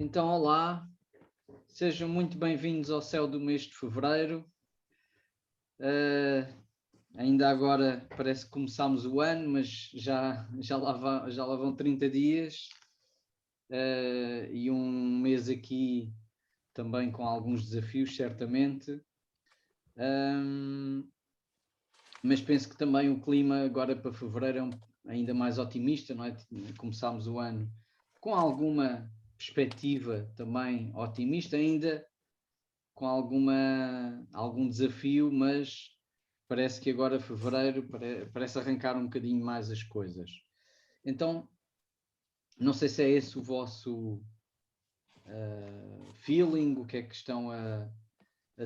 Então, olá, sejam muito bem-vindos ao céu do mês de fevereiro. Ainda agora parece que começámos o ano, mas já lá vão 30 dias e um mês aqui também com alguns desafios, certamente. Mas penso que também o clima agora para fevereiro é ainda mais otimista, não é? Começámos o ano com alguma perspectiva também otimista, ainda com algum desafio, mas parece que agora fevereiro parece arrancar um bocadinho mais as coisas. Então, não sei se é esse o vosso feeling, o que é que estão a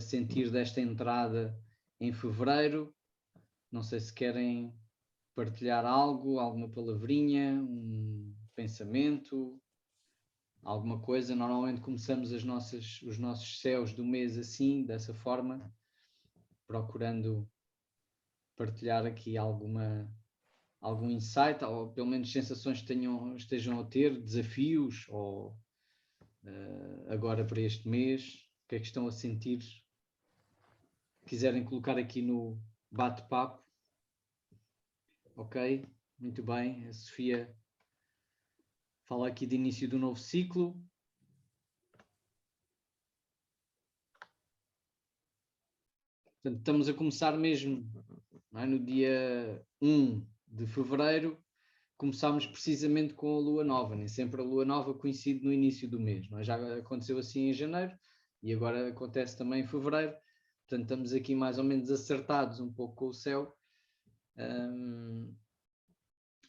sentir desta entrada em fevereiro. Não sei se querem partilhar algo, alguma palavrinha, um pensamento, alguma coisa. Normalmente começamos os nossos céus do mês assim, dessa forma, procurando partilhar aqui algum insight, ou pelo menos sensações que estejam a ter, desafios, ou agora para este mês, o que é que estão a sentir? Quiserem colocar aqui no bate-papo. Ok, muito bem. A Sofia fala aqui de início do novo ciclo. Portanto, estamos a começar mesmo, não é? No dia 1 de fevereiro, começámos precisamente com a lua nova. Nem sempre a lua nova coincide no início do mês, não é? Já aconteceu assim em janeiro e agora acontece também em fevereiro. Portanto, estamos aqui mais ou menos acertados um pouco com o céu.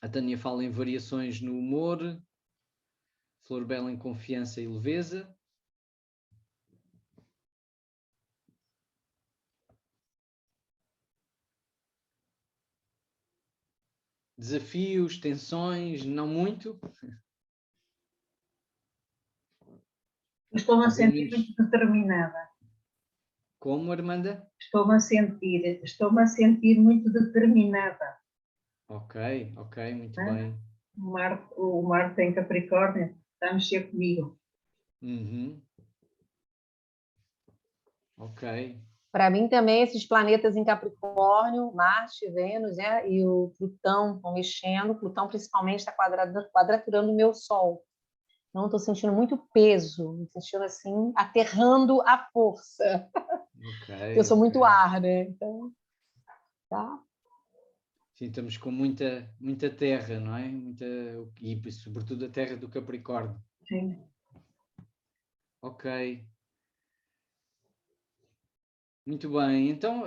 A Tânia fala em variações no humor, Flor Bela em confiança e leveza. Desafios, tensões, não muito. Estou-me a sentir muito determinada. Como, Armanda? Estou-me a sentir muito determinada. Ok, muito bem. O Marte em Capricórnio está a mexer comigo. Ok. Para mim também esses planetas em Capricórnio, Marte, Vênus, né? E o Plutão estão mexendo. Plutão principalmente está quadraturando o meu Sol. Então estou sentindo muito peso, me sentindo assim, aterrando a força. Okay, eu sou muito ar, né? Então, tá? Sim, estamos com muita terra, não é? E sobretudo a terra do Capricórnio. Sim. Ok. Muito bem. Então,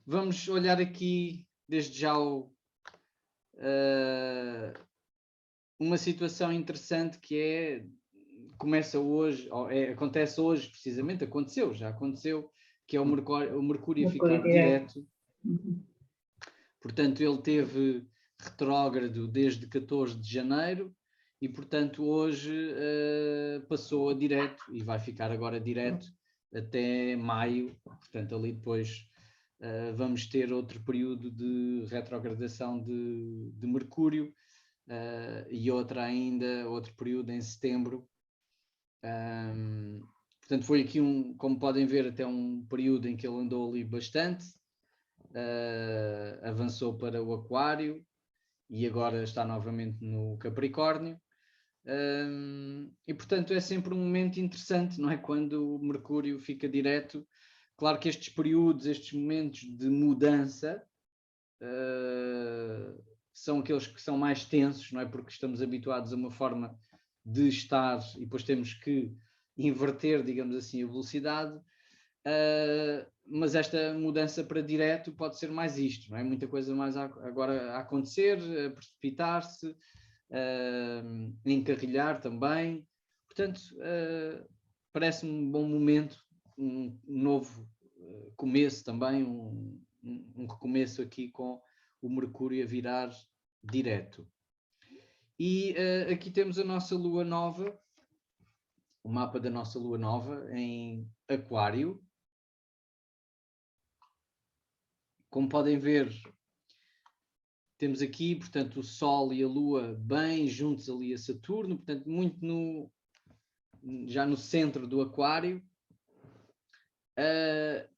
vamos olhar aqui desde já uma situação interessante que começa hoje, acontece hoje precisamente, já aconteceu, que é o Mercúrio ficar direto. Portanto, ele teve retrógrado desde 14 de janeiro e, portanto, hoje passou a direto e vai ficar agora direto até maio. Portanto, ali depois vamos ter outro período de retrogradação de Mercúrio e outro período em setembro. Portanto, foi aqui como podem ver, até um período em que ele andou ali bastante. Avançou para o Aquário e agora está novamente no Capricórnio. E portanto é sempre um momento interessante, não é? Quando o Mercúrio fica direto. Claro que estes períodos, estes momentos de mudança são aqueles que são mais tensos, não é? Porque estamos habituados a uma forma de estar e depois temos que inverter, digamos assim, a velocidade. Mas esta mudança para direto pode ser mais isto, não é? Muita coisa mais agora a acontecer, a precipitar-se, a encarrilhar também. Portanto, parece-me um bom momento, um novo começo também, um recomeço aqui com o Mercúrio a virar direto. E aqui temos a nossa Lua Nova, o mapa da nossa Lua Nova em Aquário. Como podem ver, temos aqui, portanto, o Sol e a Lua bem juntos ali a Saturno, portanto, muito já no centro do aquário.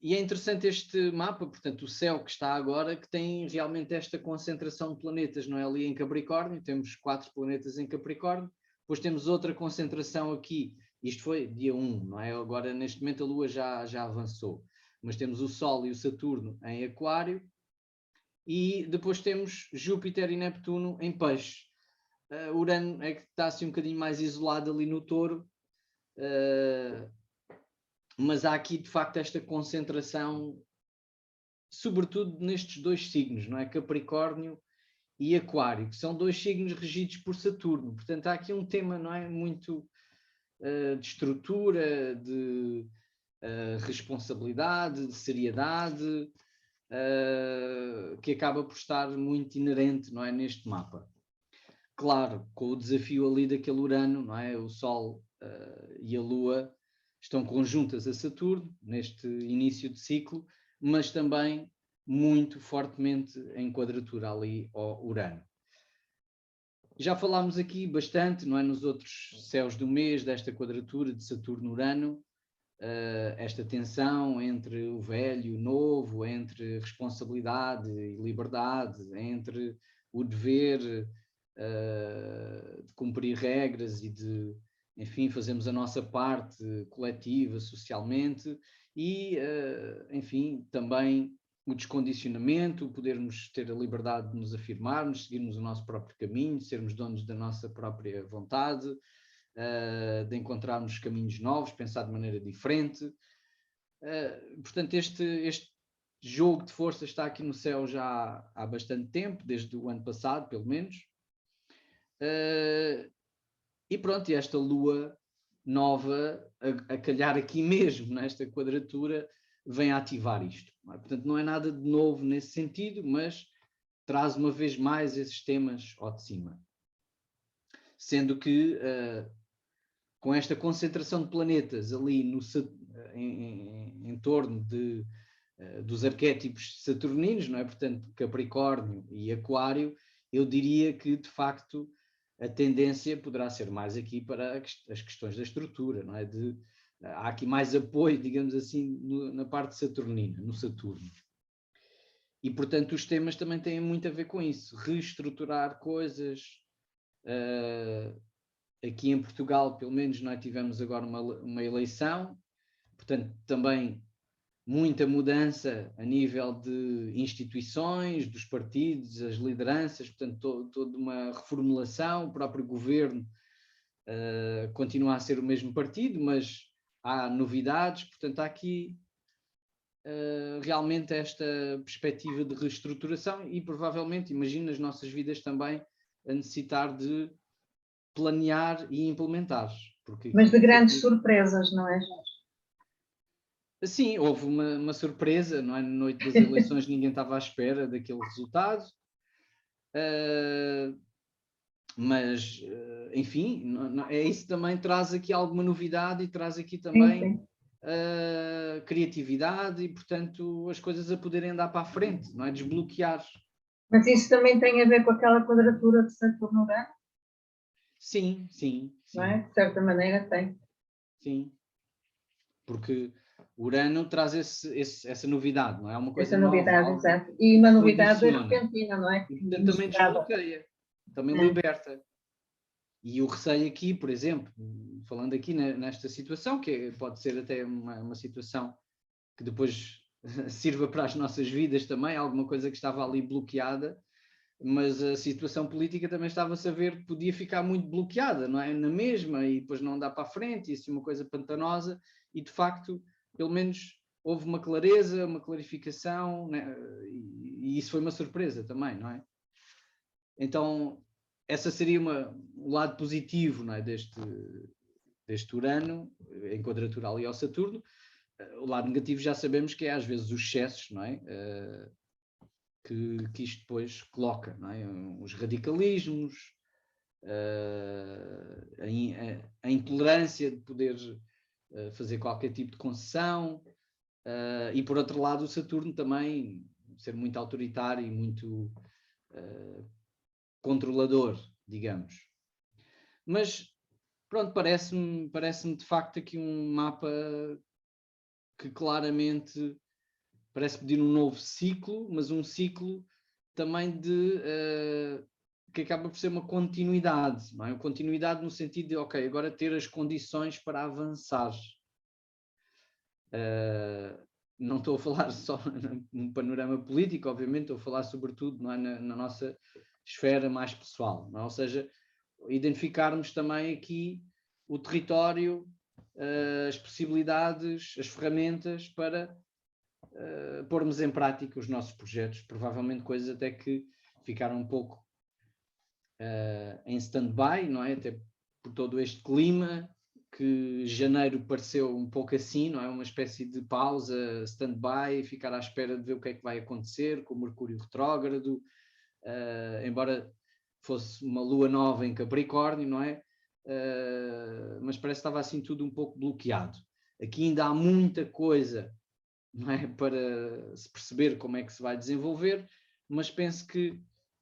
E é interessante este mapa, portanto, o céu que está agora, que tem realmente esta concentração de planetas, não é? Ali em Capricórnio, temos 4 planetas em Capricórnio, depois temos outra concentração aqui, isto foi dia 1, não é? Agora, neste momento, a Lua já avançou, mas temos o Sol e o Saturno em Aquário, e depois temos Júpiter e Neptuno em Peixe. Urano é que está assim um bocadinho mais isolado ali no Touro, mas há aqui de facto esta concentração, sobretudo nestes 2 signos, não é? Capricórnio e Aquário, que são 2 signos regidos por Saturno. Portanto, há aqui um tema, não é, muito de estrutura, de responsabilidade, de seriedade, que acaba por estar muito inerente, não é, neste mapa. Claro, com o desafio ali daquele Urano, não é? O Sol e a Lua estão conjuntas a Saturno, neste início de ciclo, mas também muito fortemente em quadratura ali ao Urano. Já falámos aqui bastante, não é, nos outros céus do mês, desta quadratura de Saturno-Urano, esta tensão entre o velho e o novo, entre responsabilidade e liberdade, entre o dever de cumprir regras e de, enfim, fazermos a nossa parte coletiva, socialmente, e, enfim, também o descondicionamento, podermos ter a liberdade de nos afirmarmos, seguirmos o nosso próprio caminho, sermos donos da nossa própria vontade, de encontrarmos caminhos novos, pensar de maneira diferente. Portanto, este jogo de forças está aqui no céu já há bastante tempo, desde o ano passado, pelo menos. E pronto, e esta lua nova, a calhar aqui mesmo, nesta quadratura, vem a ativar isto. Não é? Portanto, não é nada de novo nesse sentido, mas traz uma vez mais esses temas ao de cima. Sendo que, com esta concentração de planetas ali em torno dos arquétipos saturninos, não é? Portanto, Capricórnio e Aquário, eu diria que, de facto, a tendência poderá ser mais aqui para as questões da estrutura, não é? Há aqui mais apoio, digamos assim, na parte saturnina, no Saturno. E, portanto, os temas também têm muito a ver com isso. Reestruturar coisas. Aqui em Portugal, pelo menos, nós tivemos agora uma eleição. Portanto, também muita mudança a nível de instituições, dos partidos, as lideranças, portanto, toda uma reformulação. O próprio governo continua a ser o mesmo partido, mas há novidades, portanto, há aqui realmente esta perspectiva de reestruturação e provavelmente, imagino, as nossas vidas também a necessitar de planear e implementar. Mas de grandes surpresas, não é, Jorge? Sim, houve uma surpresa, não é? Na noite das eleições ninguém estava à espera daquele resultado, mas, enfim, é isso também traz aqui alguma novidade e traz aqui também criatividade e, portanto, as coisas a poderem andar para a frente, não é? Desbloquear. Mas isso também tem a ver com aquela quadratura de Saturno-Urano? Sim, sim, sim. Não é? De certa maneira tem. Sim, porque Urano traz essa novidade, não é? Uma coisa essa novidade, nova, exato. E uma novidade adiciona. repentina, não é? E, portanto, também desbloqueia, também liberta. E o receio aqui, por exemplo, falando aqui nesta situação, que pode ser até uma situação que depois sirva para as nossas vidas também, alguma coisa que estava ali bloqueada, mas a situação política também estava-se a ver que podia ficar muito bloqueada, não é? Na mesma, e depois não andar para a frente, e assim uma coisa pantanosa, e de facto, pelo menos houve uma clareza, uma clarificação, né? E isso foi uma surpresa também, não é? Então, essa seria um lado positivo, não é? deste Urano, em quadratura ali ao Saturno. O lado negativo já sabemos que é às vezes os excessos, não é? Que isto depois coloca, não é? Os radicalismos, a intolerância de poder fazer qualquer tipo de concessão, e por outro lado o Saturno também ser muito autoritário e muito controlador, digamos. Mas pronto, parece-me de facto aqui um mapa que claramente parece pedir um novo ciclo, mas um ciclo também que acaba por ser uma continuidade, não é? Uma continuidade no sentido de, ok, agora ter as condições para avançar. Não estou a falar só num panorama político, obviamente, estou a falar sobretudo, não é, na nossa esfera mais pessoal, não é? Ou seja, identificarmos também aqui o território, as possibilidades, as ferramentas para pormos em prática os nossos projetos, provavelmente coisas até que ficaram um pouco em stand-by, não é? Até por todo este clima, que janeiro pareceu um pouco assim, não é? Uma espécie de pausa, stand-by, ficar à espera de ver o que é que vai acontecer com o Mercúrio retrógrado, embora fosse uma lua nova em Capricórnio, não é? Mas parece que estava assim tudo um pouco bloqueado. Aqui ainda há muita coisa, não é, para se perceber como é que se vai desenvolver, mas penso que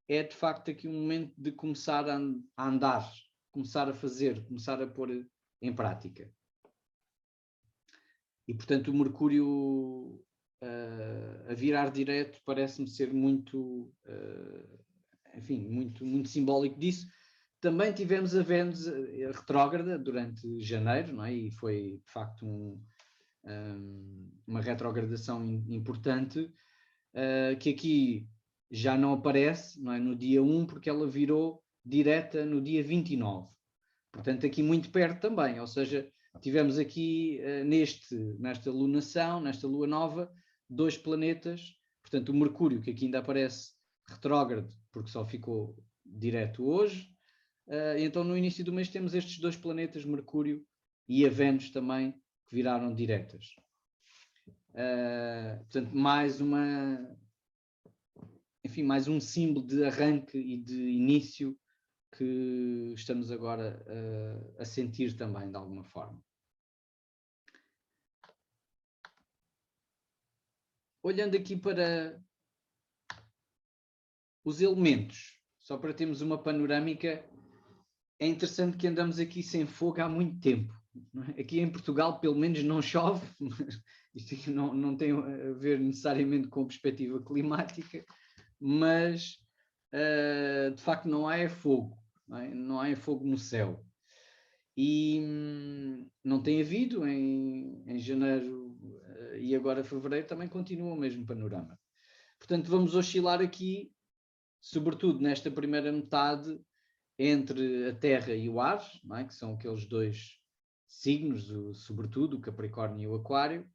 é de facto aqui um momento de começar a andar, começar a fazer, começar a pôr em prática. E portanto o Mercúrio a virar direto parece-me ser muito, enfim, muito simbólico disso. Também tivemos a Vênus retrógrada durante janeiro, não é? E foi de facto uma retrogradação importante, que aqui já não aparece, não é, no dia 1, porque ela virou direta no dia 29. Portanto, aqui muito perto também, ou seja, tivemos aqui nesta lunação, nesta lua nova, 2 planetas, portanto o Mercúrio, que aqui ainda aparece retrógrado, porque só ficou direto hoje, então no início do mês temos estes 2 planetas, Mercúrio e a Vênus também, que viraram diretas. Portanto, mais um símbolo de arranque e de início que estamos agora a sentir também, de alguma forma. Olhando aqui para os elementos, só para termos uma panorâmica, é interessante que andamos aqui sem fogo há muito tempo. Aqui em Portugal, pelo menos, não chove, isto aqui não tem a ver necessariamente com perspectiva climática, mas de facto não há fogo, não há fogo no céu. E não tem havido em janeiro e agora fevereiro também continua o mesmo panorama. Portanto, vamos oscilar aqui, sobretudo nesta primeira metade, entre a Terra e o ar, não é? Que são aqueles 2 signos, sobretudo o Capricórnio e o Aquário,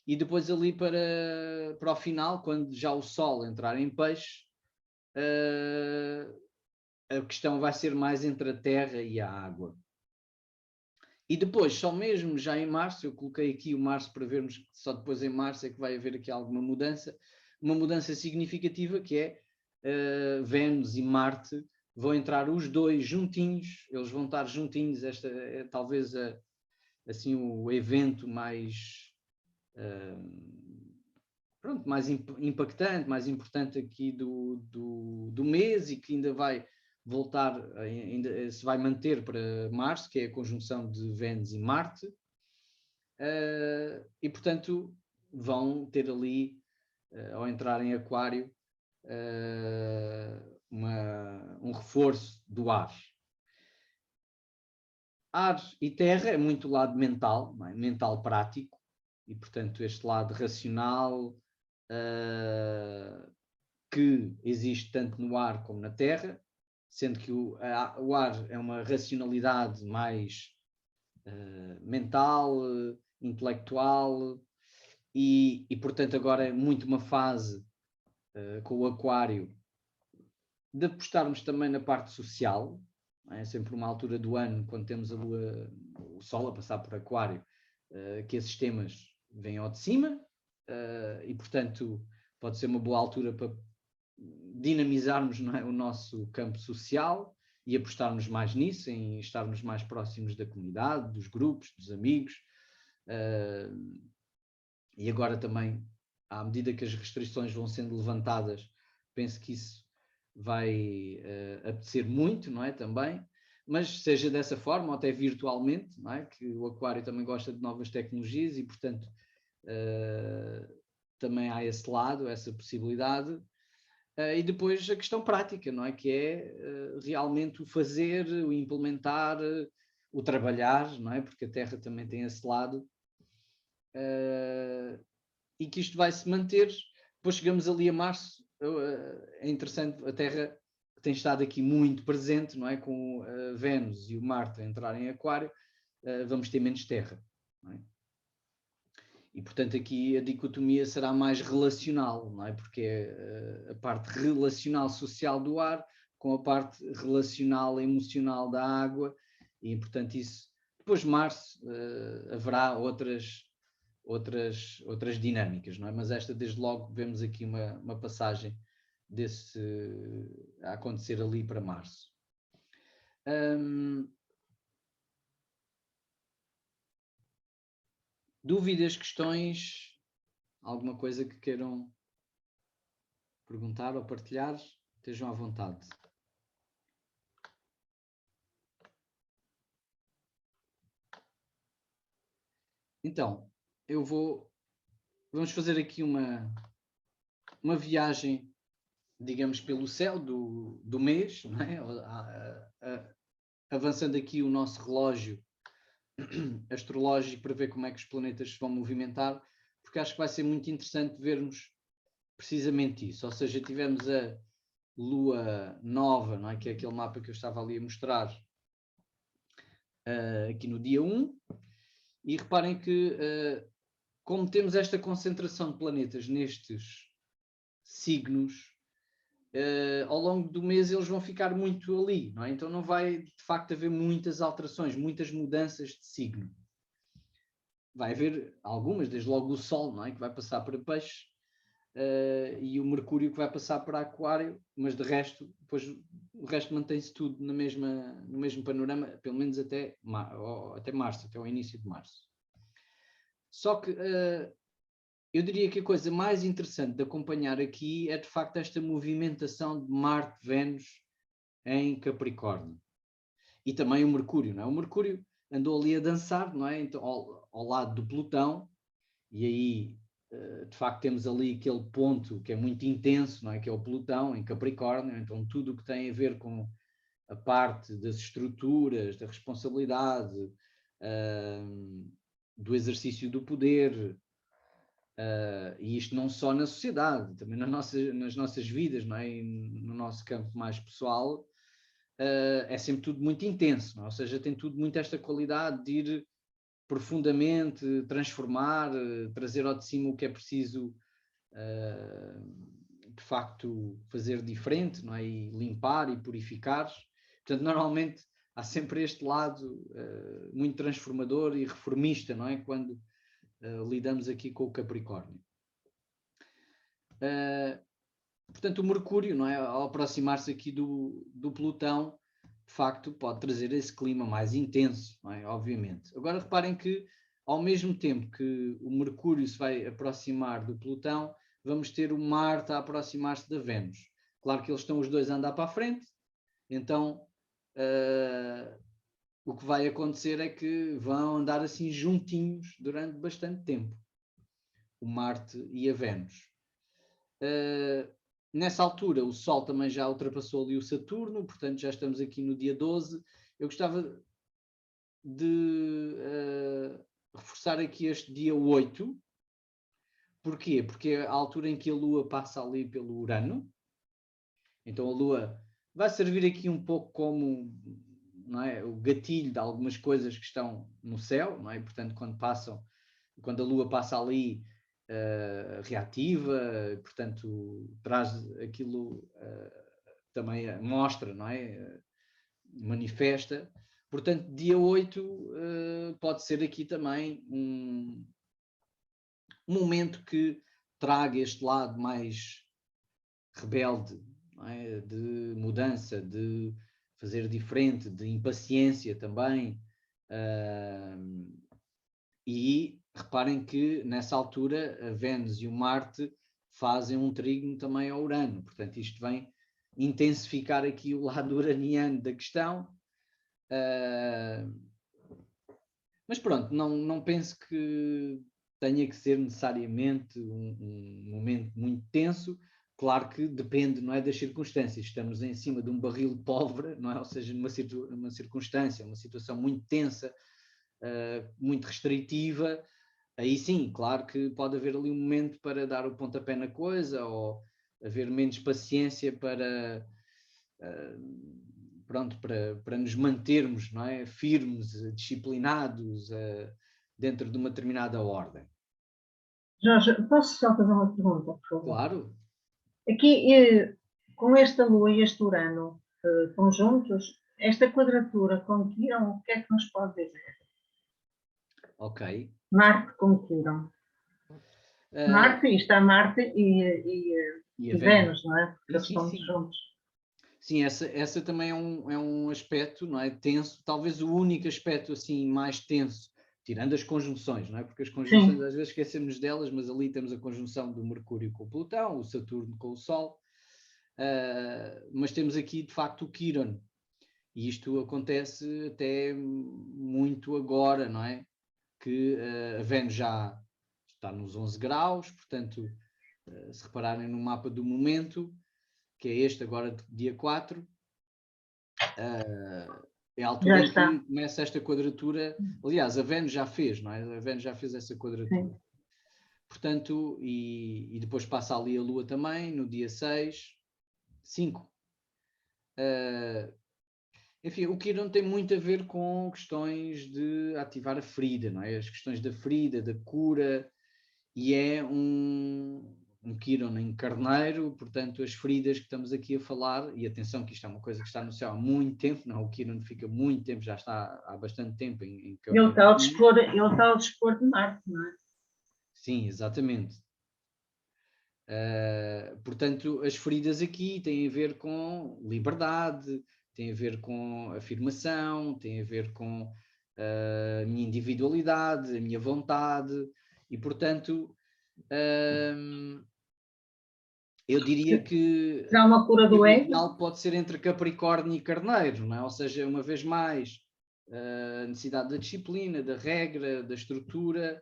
e depois ali para o final, quando já o Sol entrar em Peixe, a questão vai ser mais entre a Terra e a água. E depois, só mesmo já em março, eu coloquei aqui o março para vermos que só depois em março é que vai haver aqui alguma mudança, uma mudança significativa, que é Vênus e Marte vão entrar os 2 juntinhos, eles vão estar juntinhos, esta é talvez assim o evento mais mais impactante, mais importante aqui do mês, e que ainda vai voltar, ainda se vai manter para março, que é a conjunção de Vênus e Marte, e portanto vão ter ali, ao entrar em Aquário, um reforço do ar. Ar e terra é muito o lado mental, não é? Mental prático, e portanto este lado racional que existe tanto no ar como na terra, sendo que o ar é uma racionalidade mais mental, intelectual, e portanto agora é muito uma fase com o Aquário de apostarmos também na parte social. É sempre uma altura do ano, quando temos a Lua, o Sol a passar por Aquário, que esses temas vêm ao de cima, e portanto pode ser uma boa altura para dinamizarmos, não é, o nosso campo social e apostarmos mais nisso, em estarmos mais próximos da comunidade, dos grupos, dos amigos. E agora também, à medida que as restrições vão sendo levantadas, penso que isso vai apetecer muito, não é, também. mas seja dessa forma, ou até virtualmente, não é? Que o Aquário também gosta de novas tecnologias e, portanto, também há esse lado, essa possibilidade. E depois a questão prática, não é? Que é realmente o fazer, o implementar, o trabalhar, não é? Porque a Terra também tem esse lado. E que isto vai se manter. Depois chegamos ali a março, é interessante, a Terra tem estado aqui muito presente, não é? Com Vênus e o Marte a entrarem em Aquário, vamos ter menos Terra, não é? E, portanto, aqui a dicotomia será mais relacional, não é? Porque é a parte relacional social do ar com a parte relacional emocional da água e, portanto, isso... Depois de março haverá outras dinâmicas, não é? Mas esta, desde logo, vemos aqui uma passagem desse a acontecer ali para março. Dúvidas, questões, alguma coisa que queiram perguntar ou partilhar? Estejam à vontade. Então, vamos fazer aqui uma viagem, digamos, pelo céu do mês, não é? Avançando aqui o nosso relógio astrológico para ver como é que os planetas se vão movimentar, porque acho que vai ser muito interessante vermos precisamente isso. Ou seja, tivemos a Lua Nova, não é? Que é aquele mapa que eu estava ali a mostrar aqui no dia 1, e reparem que como temos esta concentração de planetas nestes signos, ao longo do mês eles vão ficar muito ali, não é? Então não vai de facto haver muitas alterações, muitas mudanças de signo. Vai haver algumas, desde logo o Sol, não é? Que vai passar para Peixe, e o Mercúrio que vai passar para Aquário, mas de resto, depois o resto mantém-se tudo no mesmo panorama, pelo menos até março, até o início de março. Só que eu diria que a coisa mais interessante de acompanhar aqui é de facto esta movimentação de Marte-Vênus em Capricórnio. E também o Mercúrio, não é? O Mercúrio andou ali a dançar, não é? Então, ao lado do Plutão, e aí de facto temos ali aquele ponto que é muito intenso, não é? Que é o Plutão em Capricórnio. Então tudo o que tem a ver com a parte das estruturas, da responsabilidade, do exercício do poder, e isto não só na sociedade, também nas nossas vidas, não é? E no nosso campo mais pessoal, é sempre tudo muito intenso, não é? Ou seja, tem tudo muito esta qualidade de ir profundamente, transformar, trazer ao de cima o que é preciso de facto fazer diferente, não é? E limpar e purificar. Portanto, normalmente há sempre este lado muito transformador e reformista, não é? Quando lidamos aqui com o Capricórnio. Portanto, o Mercúrio, não é? Ao aproximar-se aqui do Plutão, de facto, pode trazer esse clima mais intenso, não é? Obviamente. Agora, reparem que, ao mesmo tempo que o Mercúrio se vai aproximar do Plutão, vamos ter o Marte a aproximar-se da Vênus. Claro que eles estão os dois a andar para a frente, então o que vai acontecer é que vão andar assim juntinhos durante bastante tempo, o Marte e a Vênus. Nessa altura o Sol também já ultrapassou ali o Saturno, portanto já estamos aqui no dia 12. Eu gostava de reforçar aqui este dia 8. Porquê? Porque é a altura em que a Lua passa ali pelo Urano. Então a Lua vai servir aqui um pouco como, não é, o gatilho de algumas coisas que estão no céu, não é? Portanto, quando a Lua passa ali, reativa, portanto traz aquilo, também mostra, não é? Manifesta. Portanto, dia 8 pode ser aqui também um momento que traga este lado mais rebelde, não é? De mudança, de fazer diferente, de impaciência também. E reparem que nessa altura a Vênus e o Marte fazem um trígono também ao Urano, portanto isto vem intensificar aqui o lado uraniano da questão, Mas pronto, não penso que tenha que ser necessariamente um momento muito tenso. Claro que depende, não é, das circunstâncias. Estamos em cima de um barril de pólvora, não é? Ou seja, numa circunstância, uma situação muito tensa, muito restritiva. Aí sim, claro que pode haver ali um momento para dar o pontapé na coisa, ou haver menos paciência para, pronto, para nos mantermos, não é, firmes, disciplinados, dentro de uma determinada ordem. Jorge, posso só fazer uma pergunta, por favor? Claro. Aqui, com esta Lua e este Urano conjuntos, esta quadratura com Quirón, o que é que nos pode dizer? Ok. Marte com Quirón. Marte, e está Marte e Vênus, não é? Porque eles estão juntos. Sim, essa também é um aspecto, não é, tenso, talvez o único aspecto assim mais tenso, tirando as conjunções, não é? Porque as conjunções às vezes esquecemos delas, mas ali temos a conjunção do Mercúrio com o Plutão, o Saturno com o Sol, mas temos aqui de facto o Quirón, e isto acontece até muito agora, não é? Que a Vênus já está nos 11 graus, portanto, se repararem no mapa do momento, que é este agora, dia 4, é a altura em que começa esta quadratura. Aliás, a Vênus já fez, não é? A Vênus já fez essa quadratura. Sim. Portanto, e depois passa ali a Lua também, no dia 6, 5. Enfim, o Quirón tem muito a ver com questões de ativar a ferida, não é? As questões da ferida, da cura, e é um Quirón em Carneiro, portanto as feridas que estamos aqui a falar, e atenção que isto é uma coisa que está no céu há muito tempo, não, o Quirón fica muito tempo, já está há bastante tempo em Carneiro. Ele está ao dispor de Marte, não é? Sim, exatamente. Portanto, as feridas aqui têm a ver com liberdade, têm a ver com afirmação, têm a ver com a minha individualidade, a minha vontade, e portanto eu diria que será uma cura do ego? Pode ser entre Capricórnio e Carneiro, não é? Ou seja, uma vez mais, a necessidade da disciplina, da regra, da estrutura,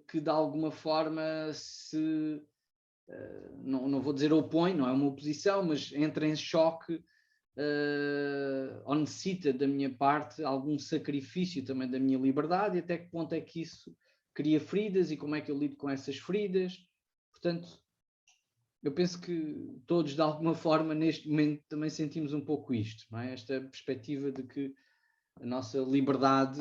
que de alguma forma se, não vou dizer opõe, não é uma oposição, mas entra em choque, ou necessita da minha parte algum sacrifício também da minha liberdade, e até que ponto é que isso cria feridas e como é que eu lido com essas feridas. Portanto, eu penso que todos, de alguma forma, neste momento também sentimos um pouco isto, não é? Esta perspectiva de que a nossa liberdade,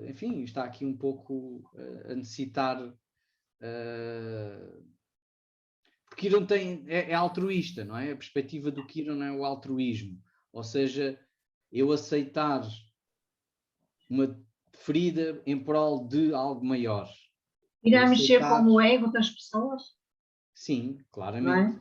enfim, está aqui um pouco a necessitar, porque Quirón é altruísta, não é? A perspectiva do Quirón é o altruísmo, ou seja, eu aceitar uma ferida em prol de algo maior. Irá mexer com o ego das pessoas? Sim, claramente. Não é?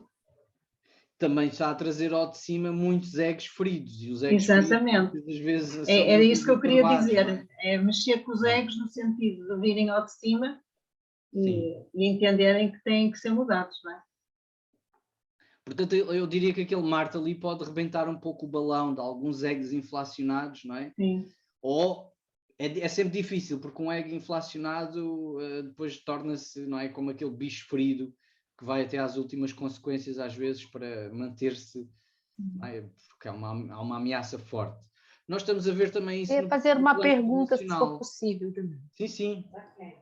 Também está a trazer ao de cima muitos egos feridos. E os egos exatamente. Feridos, às vezes, era isso que eu queria dizer. É mexer com os egos no sentido de virem ao de cima e entenderem que têm que ser mudados, não é? Portanto, eu diria que aquele Marte ali pode rebentar um pouco o balão de alguns egos inflacionados, não é? Sim. Ou é sempre difícil, porque um ego inflacionado depois torna-se, não é, como aquele bicho ferido que vai até às últimas consequências, às vezes, para manter-se, porque há uma ameaça forte. Nós estamos a ver também isso. Eu fazer uma pergunta, se for possível. Sim.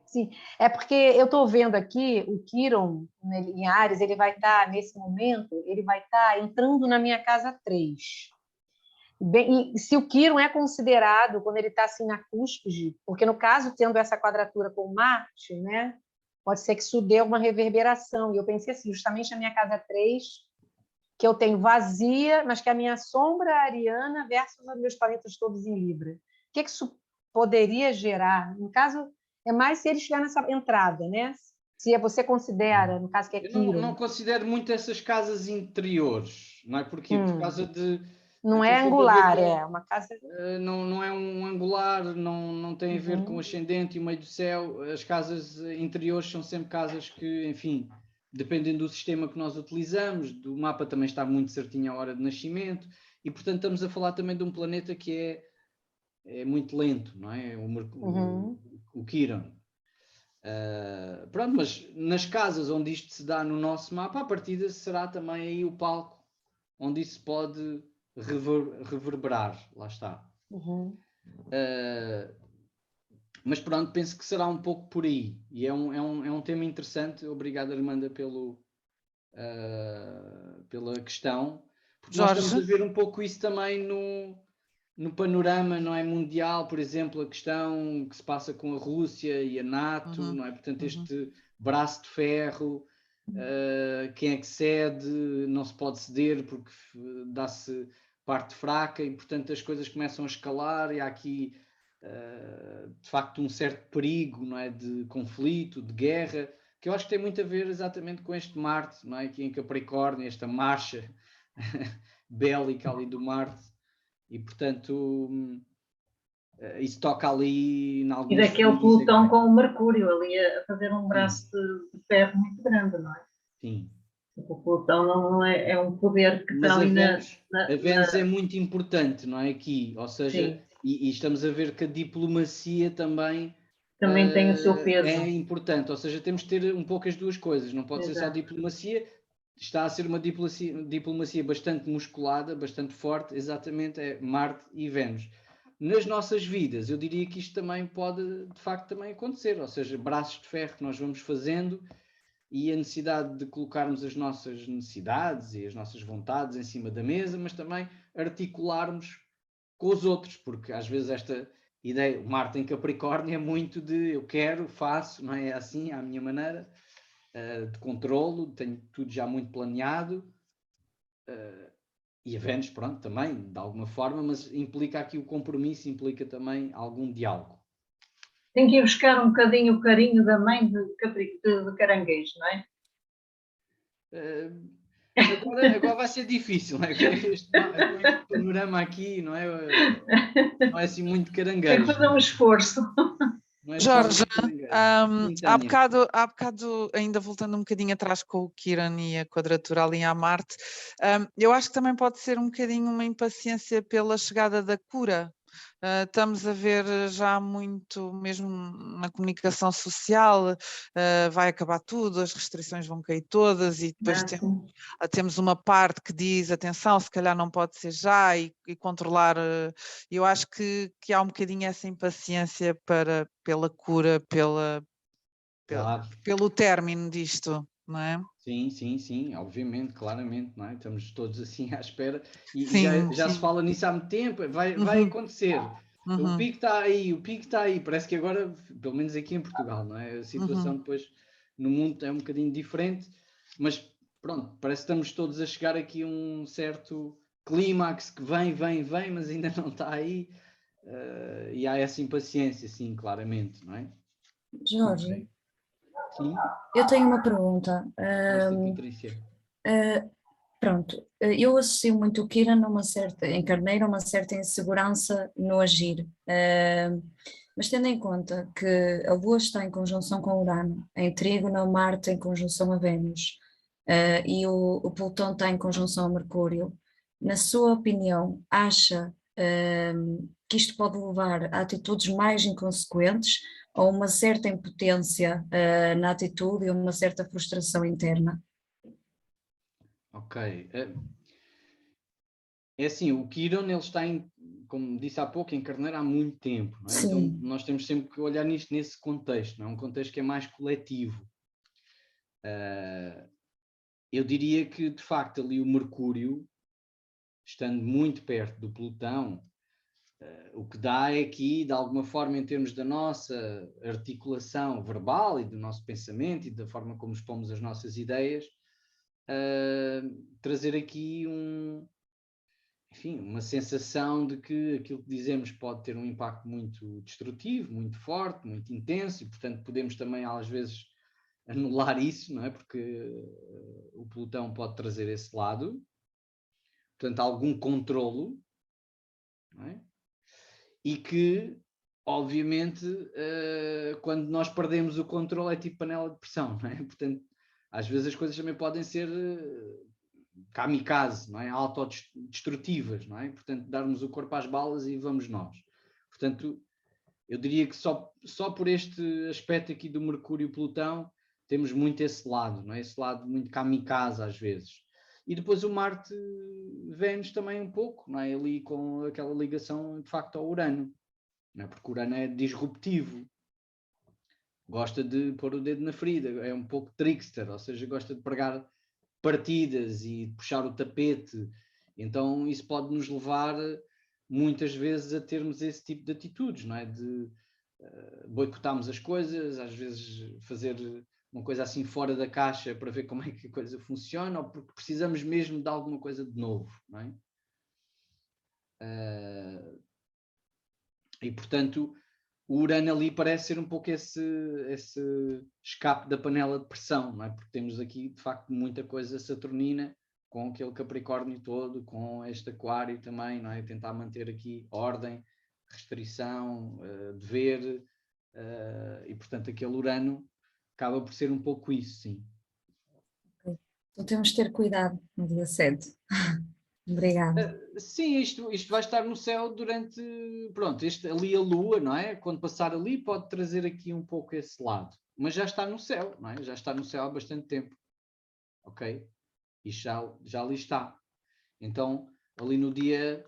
Sim, é porque eu estou vendo aqui o Quirón em Áries, ele vai estar, nesse momento, ele vai estar entrando na minha casa 3. E se o Quirón é considerado, quando ele está assim na cúspide, porque no caso, tendo essa quadratura com Marte, né, pode ser que isso dê uma reverberação. E eu pensei assim, justamente na minha casa 3, que eu tenho vazia, mas que a minha sombra ariana versus os meus planetas todos em Libra. O que isso poderia gerar? No caso, é mais se ele estiver nessa entrada, né? Se você considera, no caso que é Quirón. Eu não considero muito essas casas interiores, não é? Porque por causa de... Não é angular, é uma casa... Não é um angular, não tem a ver com o ascendente e o meio do céu. As casas interiores são sempre casas que, enfim, dependendo do sistema que nós utilizamos, do mapa também está muito certinho a hora de nascimento, e portanto estamos a falar também de um planeta que é muito lento, não é? O Quiron. Pronto, mas nas casas onde isto se dá no nosso mapa, a partida será também aí o palco onde isso pode reverberar, lá está. Mas pronto, penso que será um pouco por aí, e é um tema interessante. Obrigado, Armanda, pela questão, porque nós estamos a ver um pouco isso também no panorama, não é, mundial, por exemplo, a questão que se passa com a Rússia e a NATO, não é? Portanto, este braço de ferro, quem é que cede, não se pode ceder porque dá-se parte fraca, e portanto as coisas começam a escalar, e há aqui de facto um certo perigo, não é, de conflito, de guerra, que eu acho que tem muito a ver exatamente com este Marte, não é, aqui em Capricórnio, esta marcha bélica ali do Marte. E portanto isso toca ali em alguns... E daquele Plutão com o Mercúrio ali a fazer um braço de ferro muito grande, não é? Sim. O Plutão não é um poder que está ali a Vênus é muito importante, não é, aqui, ou seja, e estamos a ver que a diplomacia também tem o seu peso. É importante, ou seja, temos de ter um pouco as duas coisas, não pode ser só diplomacia. Está a ser uma diplomacia bastante musculada, bastante forte, exatamente, é Marte e Vênus. Nas nossas vidas, eu diria que isto também pode, de facto, também acontecer, ou seja, braços de ferro que nós vamos fazendo, e a necessidade de colocarmos as nossas necessidades e as nossas vontades em cima da mesa, mas também articularmos com os outros, porque às vezes esta ideia, o Marte em Capricórnio é muito de eu quero, faço, não é assim, à minha maneira, de controlo, tenho tudo já muito planeado, e a Vênus, pronto, também, de alguma forma, mas implica aqui o compromisso, implica também algum diálogo. Tem que ir buscar um bocadinho o carinho da mãe de caranguejo, não é? Agora vai ser difícil, não é? Este panorama aqui não é assim muito caranguejo. Tem que fazer um esforço. Jorge, há bocado, ainda voltando um bocadinho atrás com o Quiron e a quadratura ali à Marte, eu acho que também pode ser um bocadinho uma impaciência pela chegada da cura. Estamos a ver já muito, mesmo na comunicação social, vai acabar tudo, as restrições vão cair todas, e depois temos uma parte que diz, atenção, se calhar não pode ser já, e controlar. Eu acho que há um bocadinho essa impaciência pela cura, pelo término disto, não é? Sim, obviamente, claramente, não é? Estamos todos assim à espera, e sim, já se fala nisso há muito tempo, vai acontecer. O pico está aí, parece que agora, pelo menos aqui em Portugal, não é? A situação depois no mundo é um bocadinho diferente, mas pronto, parece que estamos todos a chegar aqui a um certo clímax que vem, mas ainda não está aí, e há essa impaciência, sim, claramente, não é? Jorge, okay. Sim? Eu tenho uma pergunta. Patrícia. Pronto, eu associo muito o Quiron em Carneiro a uma certa insegurança no agir, mas tendo em conta que a Lua está em conjunção com Urano, em trígono a Marte em conjunção a Vênus, e o Plutão está em conjunção a Mercúrio, na sua opinião, acha que isto pode levar a atitudes mais inconsequentes, ou uma certa impotência na atitude e uma certa frustração interna? Ok. É assim, o Quiron, ele está, como disse há pouco, em Carneiro há muito tempo, não é? Então nós temos sempre que olhar nisto nesse contexto, não é? Um contexto que é mais coletivo. Eu diria que, de facto, ali o Mercúrio, estando muito perto do Plutão, o que dá é que, de alguma forma, em termos da nossa articulação verbal e do nosso pensamento e da forma como expomos as nossas ideias, trazer aqui uma sensação de que aquilo que dizemos pode ter um impacto muito destrutivo, muito forte, muito intenso, e portanto podemos também às vezes anular isso, não é? Porque o Plutão pode trazer esse lado, portanto algum controlo, não é? E que obviamente quando nós perdemos o controle é tipo panela de pressão, não é? Portanto às vezes as coisas também podem ser kamikaze, não é? Autodestrutivas, não é? Portanto, darmos o corpo às balas e vamos nós. Portanto, eu diria que só por este aspecto aqui do Mercúrio e Plutão temos muito esse lado, não é? Esse lado muito kamikaze às vezes. E depois o Marte-Vênus também um pouco, não é? Ali com aquela ligação de facto ao Urano, não é? Porque o Urano é disruptivo, gosta de pôr o dedo na ferida, é um pouco trickster, ou seja, gosta de pregar partidas e de puxar o tapete. Então isso pode nos levar muitas vezes a termos esse tipo de atitudes, não é? De boicotarmos as coisas, às vezes fazer uma coisa assim fora da caixa para ver como é que a coisa funciona, ou porque precisamos mesmo de alguma coisa de novo, não é? E portanto o Urano ali parece ser um pouco esse escape da panela de pressão, não é? Porque temos aqui de facto muita coisa saturnina, com aquele Capricórnio todo, com este Aquário também, não é? Tentar manter aqui ordem, restrição, dever, e portanto aquele Urano acaba por ser um pouco isso, sim. Então temos de ter cuidado no dia 7. Obrigada. Sim, isto vai estar no céu durante, pronto, ali a Lua, não é? Quando passar ali pode trazer aqui um pouco esse lado, mas já está no céu, não é? Já está no céu há bastante tempo, ok? E já ali está. Então, ali no dia,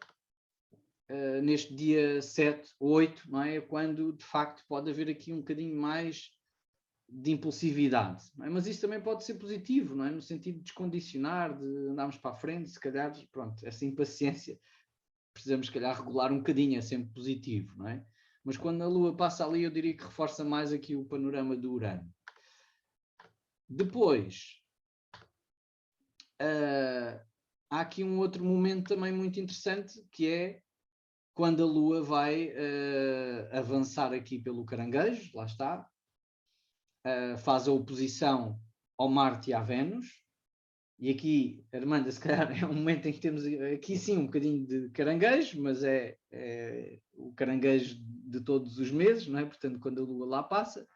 neste dia 7, 8, não é? Quando de facto pode haver aqui um bocadinho mais de impulsividade, não é? Mas isso também pode ser positivo, não é? No sentido de descondicionar, de andarmos para a frente, se calhar, pronto, essa impaciência precisamos, se calhar, regular um bocadinho, é sempre positivo, não é? Mas quando a Lua passa ali, eu diria que reforça mais aqui o panorama do Urano. Depois, há aqui um outro momento também muito interessante, que é quando a Lua vai avançar aqui pelo Caranguejo, lá está, faz a oposição ao Marte e à Vênus, e aqui, Armanda, se calhar é um momento em que temos aqui sim um bocadinho de caranguejo, mas é o caranguejo de todos os meses, não é? Portanto, quando a Lua lá passa,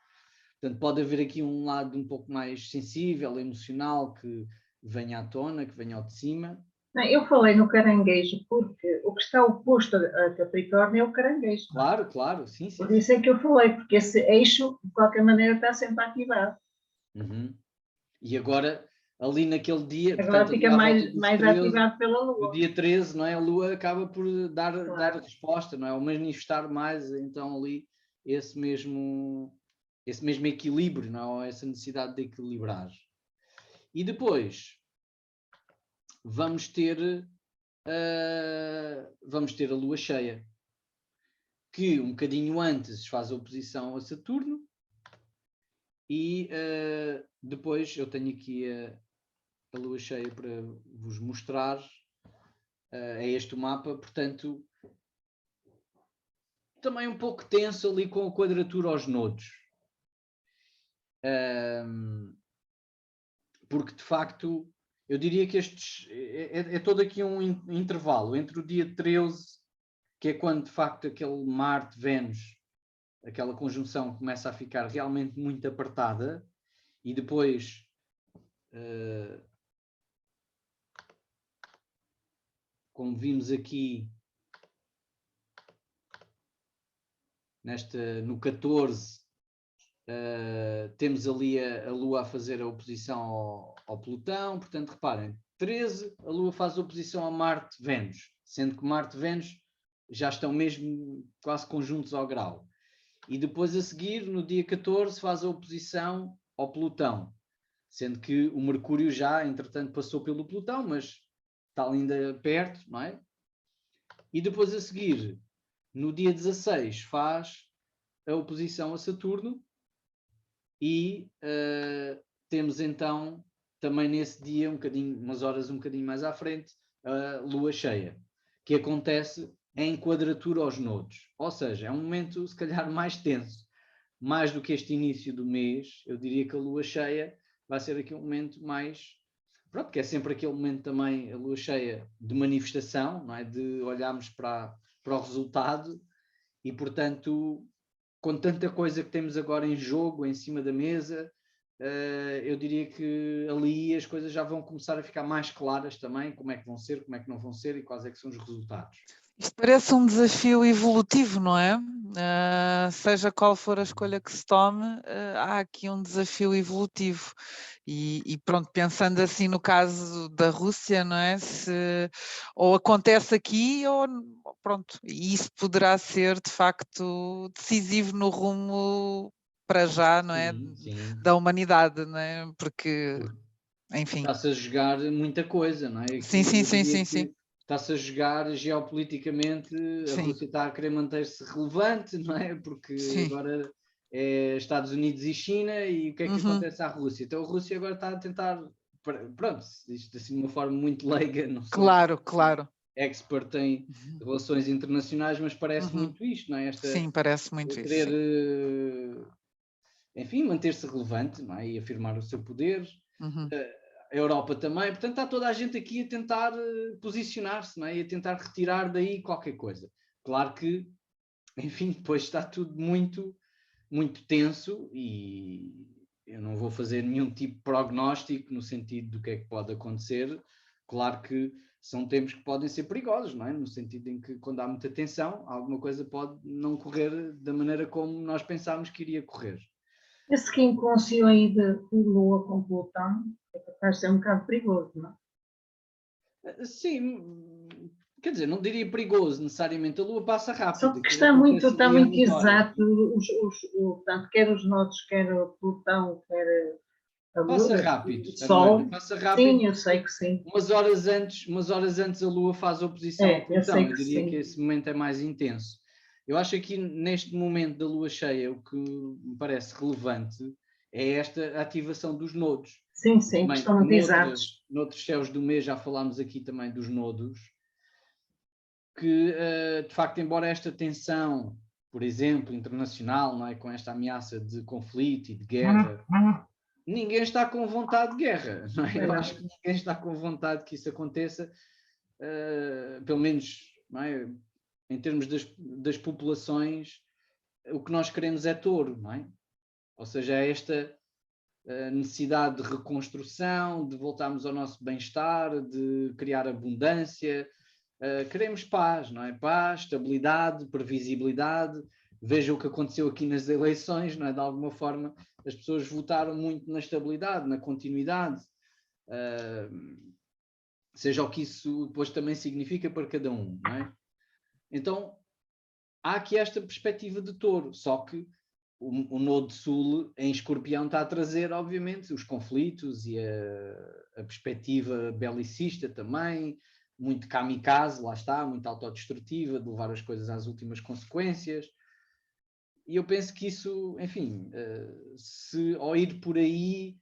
portanto, pode haver aqui um lado um pouco mais sensível, emocional, que venha à tona, que venha ao de cima. Não, eu falei no caranguejo porque o que está oposto a Capricórnio é o caranguejo. Claro, claro, sim. Por isso é que eu falei, porque esse eixo, de qualquer maneira, está sempre ativado. Uhum. E agora, ali naquele dia... Agora portanto, fica mais ativado pela Lua. No dia 13, não é? A Lua acaba por dar resposta, não é? Ou manifestar mais, então, ali, esse mesmo equilíbrio, não é? Ou essa necessidade de equilibrar. E depois vamos ter a Lua cheia, que um bocadinho antes faz a oposição a Saturno, e depois eu tenho aqui a Lua cheia para vos mostrar. É este o mapa, portanto, também um pouco tenso ali com a quadratura aos nodos. Porque, de facto, eu diria que é todo aqui um intervalo entre o dia 13, que é quando, de facto, aquele Marte-Vênus, aquela conjunção começa a ficar realmente muito apertada, e depois... como vimos aqui no 14, temos ali a Lua a fazer a oposição ao Plutão, portanto reparem, 13 a Lua faz a oposição a Marte-Vênus, sendo que Marte e Vênus já estão mesmo quase conjuntos ao grau. E depois a seguir, no dia 14, faz a oposição ao Plutão, sendo que o Mercúrio já, entretanto, passou pelo Plutão, mas está ainda perto, não é? E depois a seguir, no dia 16, faz a oposição a Saturno, e temos então, também nesse dia, umas horas um bocadinho mais à frente, a Lua cheia, que acontece em quadratura aos nodos. Ou seja, é um momento, se calhar, mais tenso. Mais do que este início do mês, eu diria que a Lua cheia vai ser aqui um momento mais... Pronto, que é sempre aquele momento também, a Lua cheia, de manifestação, não é? De olharmos para o resultado, e, portanto, com tanta coisa que temos agora em jogo, em cima da mesa, eu diria que ali as coisas já vão começar a ficar mais claras também, como é que vão ser, como é que não vão ser e quais é que são os resultados. Isto parece um desafio evolutivo, não é? Seja qual for a escolha que se tome, há aqui um desafio evolutivo. E pronto, pensando assim no caso da Rússia, não é? Ou acontece aqui ou pronto, e isso poderá ser de facto decisivo no rumo para já, não é? Sim. Da humanidade, não é? Porque, enfim. Está-se a jogar muita coisa, não é? Sim. Está-se a jogar geopoliticamente, a Rússia está a querer manter-se relevante, não é? Porque agora é Estados Unidos e China, e o que é que acontece à Rússia? Então a Rússia agora está a tentar, pronto, isto assim de uma forma muito leiga, não sou Claro. expert em relações internacionais, mas parece muito isto, não é? Sim, parece muito isso. Querer, enfim, manter-se relevante, não é? E afirmar o seu poder. A Europa também, portanto está toda a gente aqui a tentar posicionar-se, não é? E a tentar retirar daí qualquer coisa. Claro que, enfim, depois está tudo muito, muito tenso e eu não vou fazer nenhum tipo de prognóstico no sentido do que é que pode acontecer. Claro que são tempos que podem ser perigosos, não é? No sentido em que quando há muita tensão, alguma coisa pode não correr da maneira como nós pensámos que iria correr. Esse quincúncio aí de Lua com Plutão é capaz de ser um bocado perigoso, não é? Sim, quer dizer, não diria perigoso necessariamente, a Lua passa rápido. Só que está muito exato, tanto quer os nodos, quer o Plutão, quer a Lua, passa rápido, o Sol. passa rápido. Sim, eu sei que sim. Umas horas antes a Lua faz oposição a Plutão. Eu diria que esse momento é mais intenso. Eu acho que aqui neste momento da Lua cheia, o que me parece relevante é esta ativação dos nodos. Sim, que estão muito exatos. Noutros céus do mês já falámos aqui também dos nodos, que de facto, embora esta tensão, por exemplo, internacional, não é, com esta ameaça de conflito e de guerra, ninguém está com vontade de guerra, não é? Eu acho que ninguém está com vontade que isso aconteça, pelo menos, não é? Em termos das populações, o que nós queremos é touro, não é? Ou seja, é esta necessidade de reconstrução, de voltarmos ao nosso bem-estar, de criar abundância. Queremos paz, não é? Paz, estabilidade, previsibilidade. Veja o que aconteceu aqui nas eleições, não é? De alguma forma, as pessoas votaram muito na estabilidade, na continuidade. Seja o que isso depois também significa para cada um, não é? Então, há aqui esta perspectiva de touro, só que o Nodo Sul em Escorpião está a trazer, obviamente, os conflitos e a perspectiva belicista também, muito kamikaze, lá está, muito autodestrutiva, de levar as coisas às últimas consequências. E eu penso que isso, enfim, se ao ir por aí,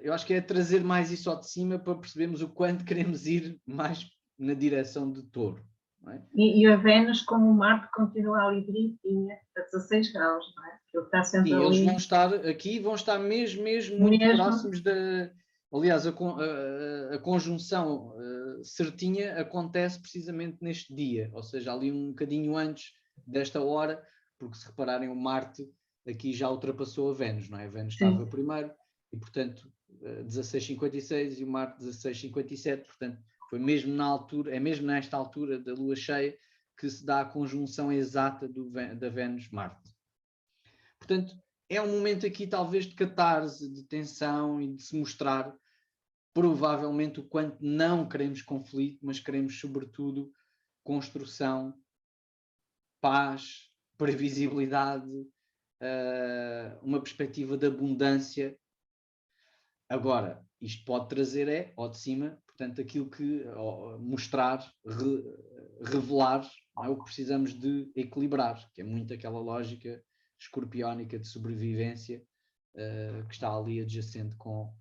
eu acho que é trazer mais isso ao de cima para percebermos o quanto queremos ir mais na direção de touro. Não é? E a Vênus, como o Marte, continua ali direitinha, a 16 graus, não é? Ele está sempre ali. Eles vão estar aqui, vão estar mesmo muito próximos da... Aliás, a conjunção certinha acontece precisamente neste dia, ou seja, ali um bocadinho antes desta hora, porque se repararem o Marte aqui já ultrapassou a Vênus, não é? A Vênus estava primeiro e, portanto, 16,56 e o Marte 16,57, portanto, foi mesmo na altura, é mesmo nesta altura da Lua cheia que se dá a conjunção exata da Vênus-Marte. Portanto, é um momento aqui talvez de catarse, de tensão e de se mostrar provavelmente o quanto não queremos conflito, mas queremos sobretudo construção, paz, previsibilidade, uma perspectiva de abundância. Agora, isto pode trazer ao de cima, portanto, aquilo que mostrar, revelar, não é o que precisamos de equilibrar, que é muito aquela lógica escorpiónica de sobrevivência que está ali adjacente com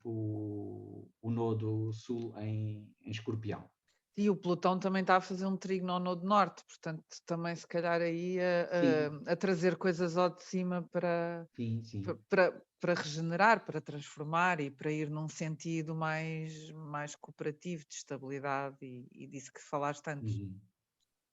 o Nodo Sul em Escorpião. E o Plutão também está a fazer um trígono ao Nodo Norte, portanto também se calhar aí a trazer coisas ao de cima para regenerar, para transformar e para ir num sentido mais cooperativo, de estabilidade e disso que falaste antes.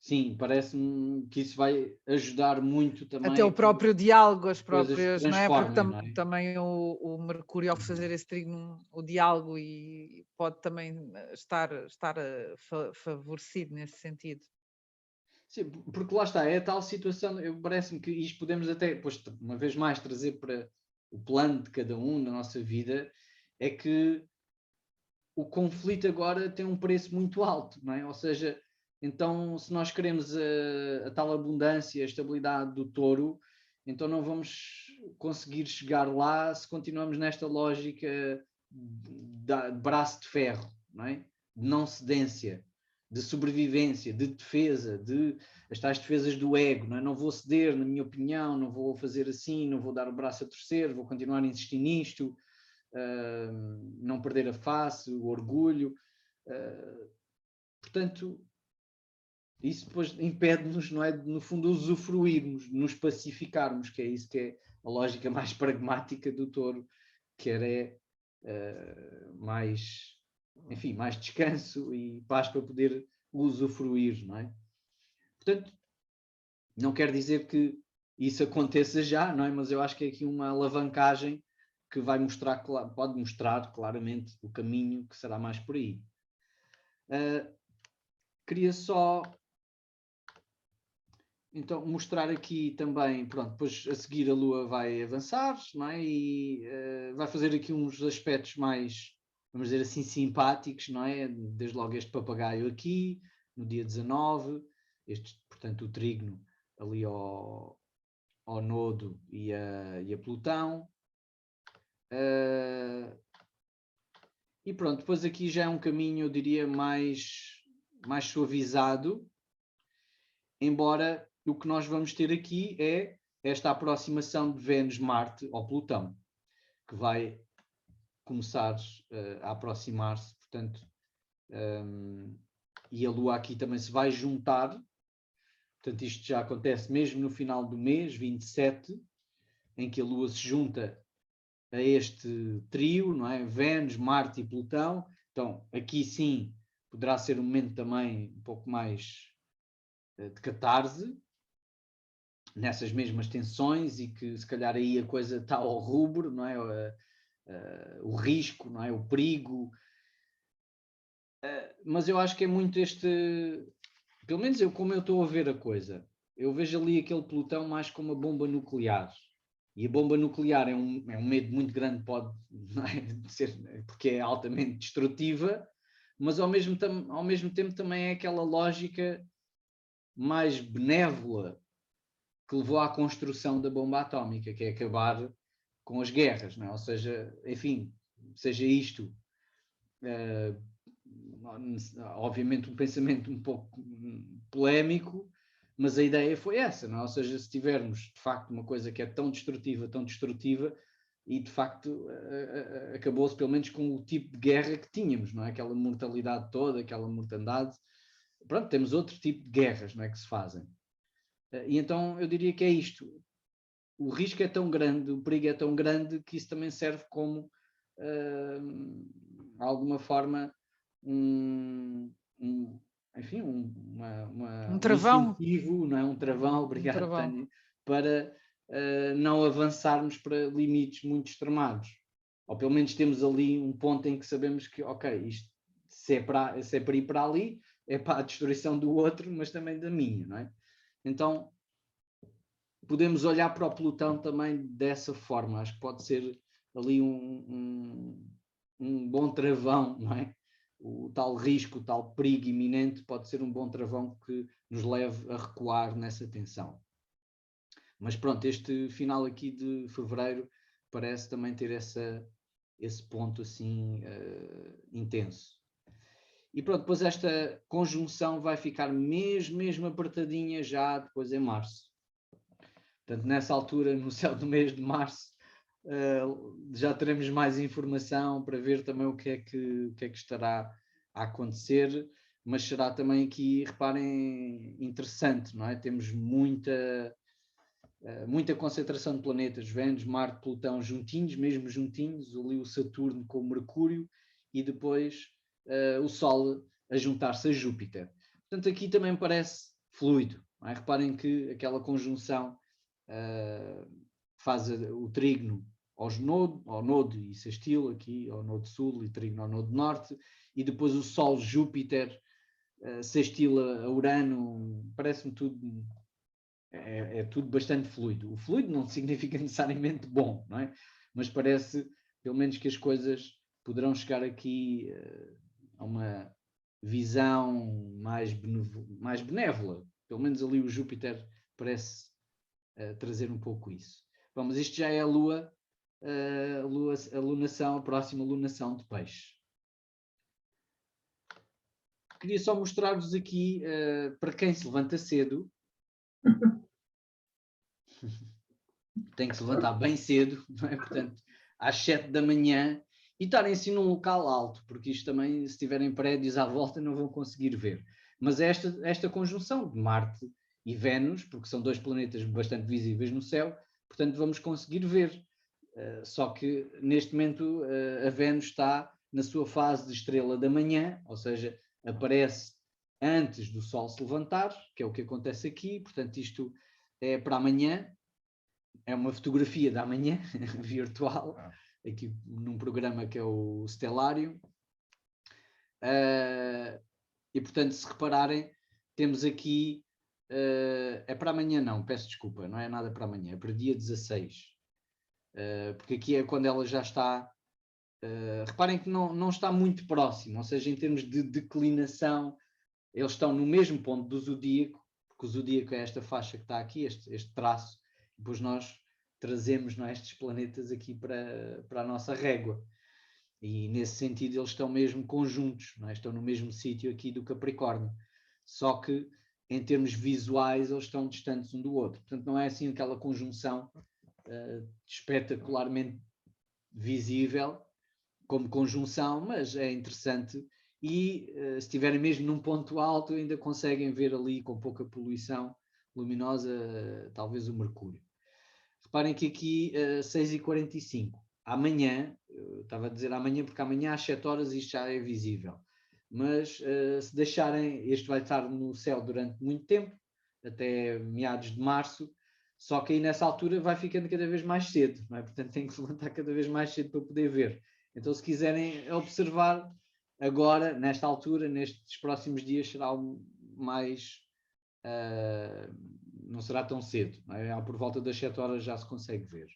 sim, parece-me que isso vai ajudar muito também. Até o próprio diálogo, as próprias, não é? Porque não é? também o Mercúrio, ao fazer esse trígono, o diálogo, e pode também estar favorecido nesse sentido. Sim, porque lá está, é a tal situação, parece-me que isto podemos até, depois, uma vez mais, trazer para o plano de cada um na nossa vida, é que o conflito agora tem um preço muito alto, não é? Ou seja, então se nós queremos a tal abundância, a estabilidade do touro, então não vamos conseguir chegar lá se continuamos nesta lógica de braço de ferro, não é? De não cedência, de sobrevivência, de defesa, de as tais defesas do ego, não é? Não vou ceder, na minha opinião, não vou fazer assim, não vou dar o braço a torcer, vou continuar a insistir nisto. Não perder a face, o orgulho. Portanto, isso depois impede-nos, não é, de, no fundo, usufruirmos, de nos pacificarmos, que é isso que é a lógica mais pragmática do touro, que é mais, enfim, mais descanso e paz para poder usufruir, não é? Portanto, não quer dizer que isso aconteça já, não é? Mas eu acho que é aqui uma alavancagem que vai mostrar, pode mostrar claramente o caminho que será mais por aí. Queria só então mostrar aqui também, pronto, depois a seguir a Lua vai avançar, não é? E vai fazer aqui uns aspectos mais, vamos dizer assim, simpáticos, não é? Desde logo este papagaio aqui, no dia 19, este, portanto, o trígono ali ao Nodo e a Plutão. E pronto, depois aqui já é um caminho, eu diria, mais suavizado, embora o que nós vamos ter aqui é esta aproximação de Vênus-Marte ao Plutão, que vai começar a aproximar-se, portanto, e a Lua aqui também se vai juntar, portanto isto já acontece mesmo no final do mês, 27, em que a Lua se junta a este trio, não é? Vênus, Marte e Plutão. Então, aqui sim, poderá ser um momento também um pouco mais de catarse, nessas mesmas tensões, e que se calhar aí a coisa está ao rubro, não é? O risco, não é? O perigo. Mas eu acho que é muito pelo menos como eu estou a ver a coisa, eu vejo ali aquele Plutão mais como uma bomba nuclear. E a bomba nuclear é um medo muito grande, pode ser, porque é altamente destrutiva, mas ao mesmo tempo também é aquela lógica mais benévola que levou à construção da bomba atómica, que é acabar com as guerras, não é? Ou seja, enfim, seja isto, obviamente um pensamento um pouco polémico, mas a ideia foi essa, não é? Ou seja, se tivermos de facto uma coisa que é tão destrutiva, e de facto acabou-se pelo menos com o tipo de guerra que tínhamos, não é? Aquela mortalidade toda, aquela mortandade. Pronto, temos outro tipo de guerras, não é, que se fazem. E então eu diria que é isto. O risco é tão grande, o perigo é tão grande, que isso também serve como, de alguma forma, enfim, um travão. Um incentivo, não é? Um travão, obrigado, Tânia, para não avançarmos para limites muito extremados. Ou pelo menos temos ali um ponto em que sabemos que, ok, isto, se é para ir para ali, é para a destruição do outro, mas também da minha, não é? Então, podemos olhar para o Plutão também dessa forma. Acho que pode ser ali um bom travão, não é? O tal risco, o tal perigo iminente pode ser um bom travão que nos leve a recuar nessa tensão. Mas pronto, este final aqui de fevereiro parece também ter esse ponto assim intenso. E pronto, depois esta conjunção vai ficar mesmo apertadinha já depois em março. Portanto, nessa altura, no céu do mês de março, já teremos mais informação para ver também o que é que estará a acontecer, mas será também aqui, reparem, interessante, não é? Temos muita concentração de planetas, Vênus, Marte, Plutão juntinhos, mesmo juntinhos, ali o Saturno com o Mercúrio, e depois o Sol a juntar-se a Júpiter. Portanto, aqui também parece fluido. Não é? Reparem que aquela conjunção faz o trígono ao nodo e sextil aqui, ao nodo sul e trígono ao nodo norte, e depois o Sol, Júpiter, sextila a Urano, parece-me tudo, é tudo bastante fluido. O fluido não significa necessariamente bom, não é? Mas parece, pelo menos, que as coisas poderão chegar aqui a uma visão mais benévola. Pelo menos ali o Júpiter parece trazer um pouco isso. Bom, mas isto já é a lunação, a próxima lunação de Peixe. Queria só mostrar-vos aqui, para quem se levanta cedo, tem que se levantar bem cedo, não é? Portanto, às 7 da manhã, e estarem assim num local alto, porque isto também, se tiverem prédios à volta, não vão conseguir ver. Mas esta conjunção de Marte e Vênus, porque são dois planetas bastante visíveis no céu, portanto vamos conseguir ver. Só que neste momento a Vênus está na sua fase de estrela da manhã, ou seja, aparece antes do Sol se levantar, que é o que acontece aqui, portanto isto é para amanhã, é uma fotografia da manhã virtual, aqui num programa que é o Stellarium. E portanto, se repararem, temos aqui, é para amanhã não, peço desculpa, não é nada para amanhã, é para dia 16. Porque aqui é quando ela já está, reparem que não está muito próximo, ou seja, em termos de declinação, eles estão no mesmo ponto do zodíaco, porque o zodíaco é esta faixa que está aqui, este traço, e depois nós trazemos, não é, estes planetas aqui para a nossa régua. E nesse sentido eles estão mesmo conjuntos, não é? Estão no mesmo sítio aqui do Capricórnio. Só que em termos visuais eles estão distantes um do outro. Portanto não é assim aquela conjunção espetacularmente visível como conjunção, mas é interessante. E se estiverem mesmo num ponto alto ainda conseguem ver ali com pouca poluição luminosa talvez o Mercúrio. Reparem que aqui 6h45. Amanhã, eu estava a dizer amanhã porque amanhã às 7 horas isto já é visível. Mas se deixarem, este vai estar no céu durante muito tempo, até meados de março, só que aí nessa altura vai ficando cada vez mais cedo, não é? Portanto tem que se levantar cada vez mais cedo para poder ver. Então se quiserem observar agora, nesta altura, nestes próximos dias, será mais... não será tão cedo, não é? Por volta das 7 horas já se consegue ver.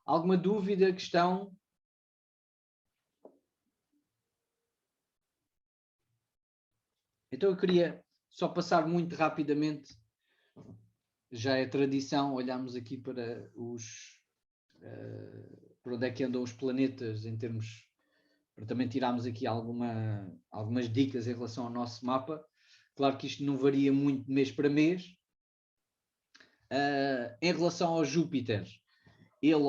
Alguma dúvida, questão? Então eu queria só passar muito rapidamente, já é tradição, olharmos aqui para para onde é que andam os planetas em termos, para também tirarmos aqui algumas dicas em relação ao nosso mapa. Claro que isto não varia muito de mês para mês. Em relação ao Júpiter, ele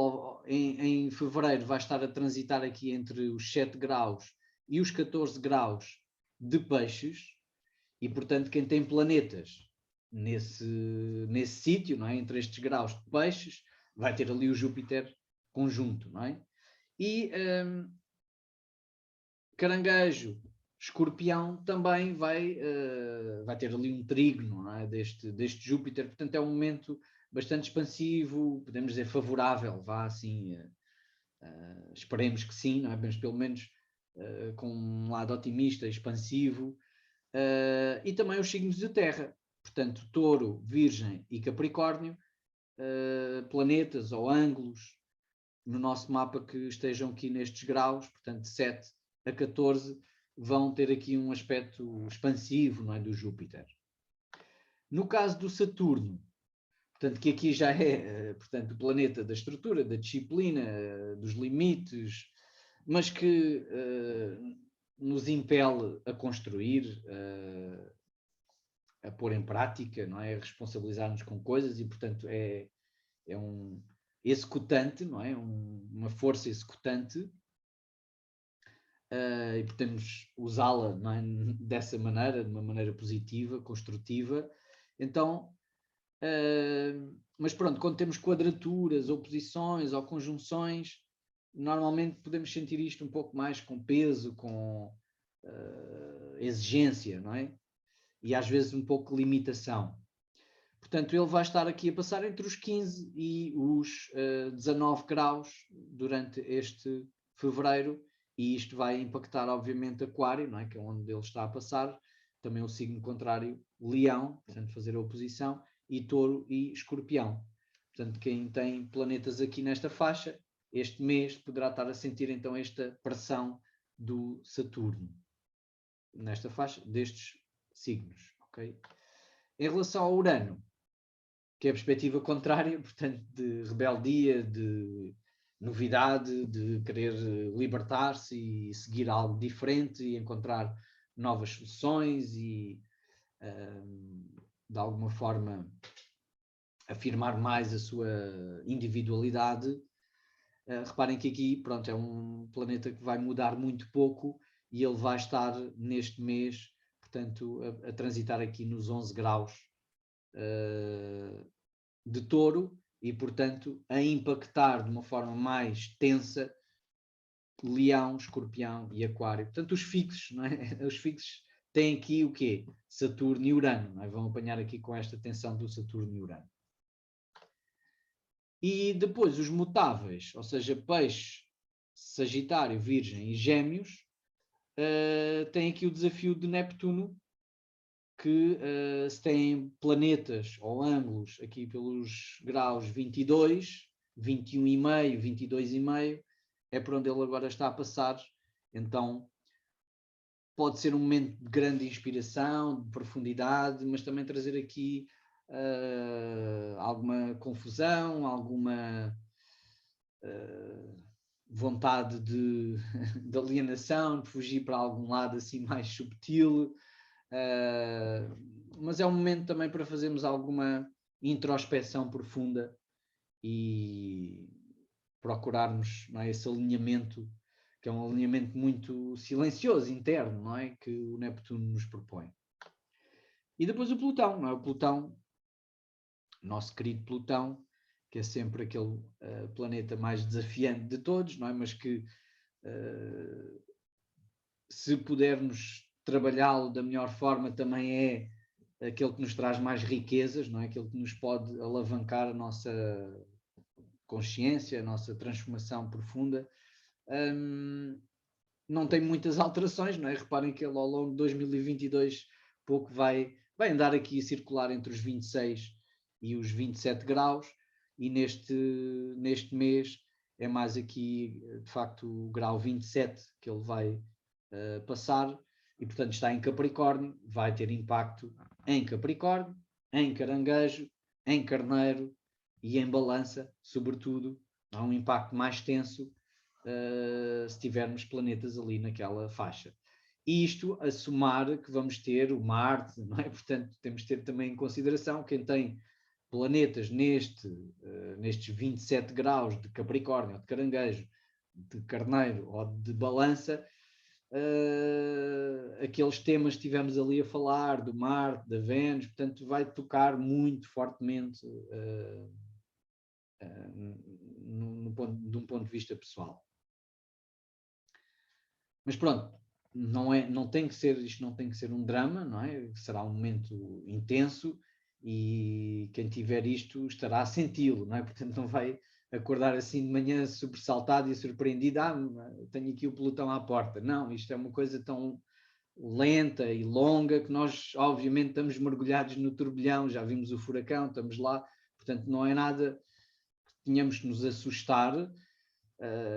em fevereiro vai estar a transitar aqui entre os 7 graus e os 14 graus de Peixes, e portanto quem tem planetas nesse sítio, não é? Entre estes graus de Peixes, vai ter ali o Júpiter conjunto, não é? E Caranguejo, Escorpião também vai ter ali um trígono, não é? deste Júpiter, portanto é um momento bastante expansivo, podemos dizer favorável, vá assim, esperemos que sim, não é? Mas pelo menos com um lado otimista, expansivo, e também os signos de terra, portanto Touro, Virgem e Capricórnio, planetas ou ângulos no nosso mapa que estejam aqui nestes graus, portanto de 7 a 14, vão ter aqui um aspecto expansivo, não é, do Júpiter. No caso do Saturno, portanto, que aqui já é, portanto, o planeta da estrutura, da disciplina, dos limites, mas que nos impele a construir, a pôr em prática, não é? A responsabilizar-nos com coisas e, portanto, é um executante, não é? Uma força executante, e podemos usá-la, não é? Dessa maneira, de uma maneira positiva, construtiva. Então, mas pronto, quando temos quadraturas, oposições ou conjunções, normalmente podemos sentir isto um pouco mais com peso, com exigência, não é? e às vezes um pouco de limitação. Portanto, ele vai estar aqui a passar entre os 15 e os 19 graus durante este fevereiro, e isto vai impactar, obviamente, Aquário, não é? Que é onde ele está a passar, também o signo contrário, Leão, portanto, fazer a oposição, e Touro e Escorpião. Portanto, quem tem planetas aqui nesta faixa, este mês poderá estar a sentir então esta pressão do Saturno, nesta faixa destes signos, ok? Em relação ao Urano, que é a perspectiva contrária, portanto, de rebeldia, de novidade, de querer libertar-se e seguir algo diferente e encontrar novas soluções e, de alguma forma, afirmar mais a sua individualidade. Reparem que aqui, pronto, é um planeta que vai mudar muito pouco e ele vai estar neste mês, portanto, a transitar aqui nos 11 graus de Touro e, portanto, a impactar de uma forma mais tensa Leão, Escorpião e Aquário. Portanto, os fixos, não é? Os fixos têm aqui o quê? Saturno e Urano, não é? Vão apanhar aqui com esta tensão do Saturno e Urano. E depois os mutáveis, ou seja, Peixe, Sagitário, Virgem e Gêmeos, têm aqui o desafio de Neptuno, que se têm planetas ou ângulos aqui pelos graus 22, 21,5, 22,5, é por onde ele agora está a passar. Então pode ser um momento de grande inspiração, de profundidade, mas também trazer aqui alguma confusão, alguma vontade de alienação, de fugir para algum lado assim mais subtil. Mas é um momento também para fazermos alguma introspeção profunda e procurarmos, não é, esse alinhamento, que é um alinhamento muito silencioso, interno, não é, que o Neptuno nos propõe. E depois o Plutão, não é? O Plutão, nosso querido Plutão, que é sempre aquele planeta mais desafiante de todos, não é? Mas que se pudermos trabalhá-lo da melhor forma, também é aquele que nos traz mais riquezas, não é? Aquele que nos pode alavancar a nossa consciência, a nossa transformação profunda. Não tem muitas alterações, não é? Reparem que ele ao longo de 2022 pouco vai andar aqui a circular entre os 26 e os 27 graus, e neste mês é mais aqui, de facto, o grau 27 que ele vai passar, e portanto está em Capricórnio, vai ter impacto em Capricórnio, em Caranguejo, em Carneiro e em Balança, sobretudo. Há um impacto mais tenso se tivermos planetas ali naquela faixa. Isto a somar que vamos ter o Marte, não é? Portanto, temos de ter também em consideração quem tem planetas nestes 27 graus de Capricórnio, ou de Caranguejo, de Carneiro ou de Balança, aqueles temas que tivemos ali a falar, do Marte, da Vênus, portanto vai tocar muito fortemente de um ponto de vista pessoal. Mas pronto, não tem que ser, isto não tem que ser um drama, não é? Será um momento intenso e quem tiver isto estará a senti-lo, não é? Portanto não vai acordar assim de manhã sobressaltado e surpreendido, tenho aqui o pelotão à porta. Não, isto é uma coisa tão lenta e longa que nós obviamente estamos mergulhados no turbilhão, já vimos o furacão, estamos lá, portanto não é nada que tenhamos que nos assustar.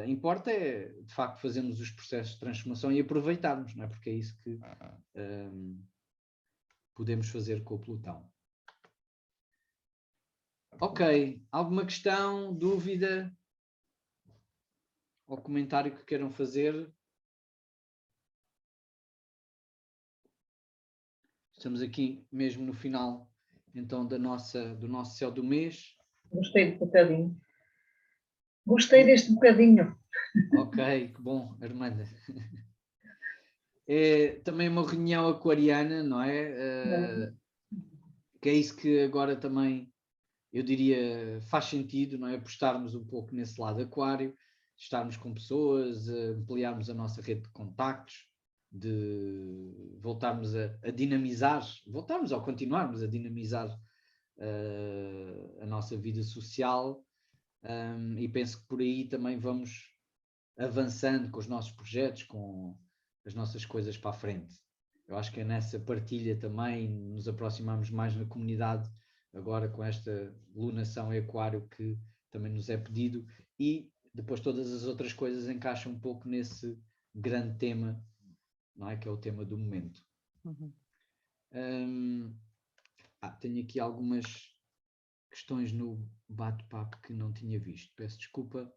Importa é, de facto, fazermos os processos de transformação e aproveitarmos, não é? Porque é isso que podemos fazer com o Plutão. Ok, alguma questão, dúvida ou comentário que queiram fazer? Estamos aqui mesmo no final, então, do nosso céu do mês. Gostei de bocadinho. Gostei deste bocadinho. Ok, que bom, Armanda. É também uma reunião aquariana, não é? Que é isso que agora também, eu diria, faz sentido, não é? Apostarmos um pouco nesse lado aquário, estarmos com pessoas, ampliarmos a nossa rede de contactos, de voltarmos a dinamizar, voltarmos ou continuarmos a dinamizar a nossa vida social, e penso que por aí também vamos avançando com os nossos projetos, com as nossas coisas para a frente. Eu acho que é nessa partilha também nos aproximamos mais na comunidade, agora com esta lunação em Aquário que também nos é pedido, e depois todas as outras coisas encaixam um pouco nesse grande tema, não é? Que é o tema do momento. Tenho aqui algumas questões no bate-papo que não tinha visto. Peço desculpa.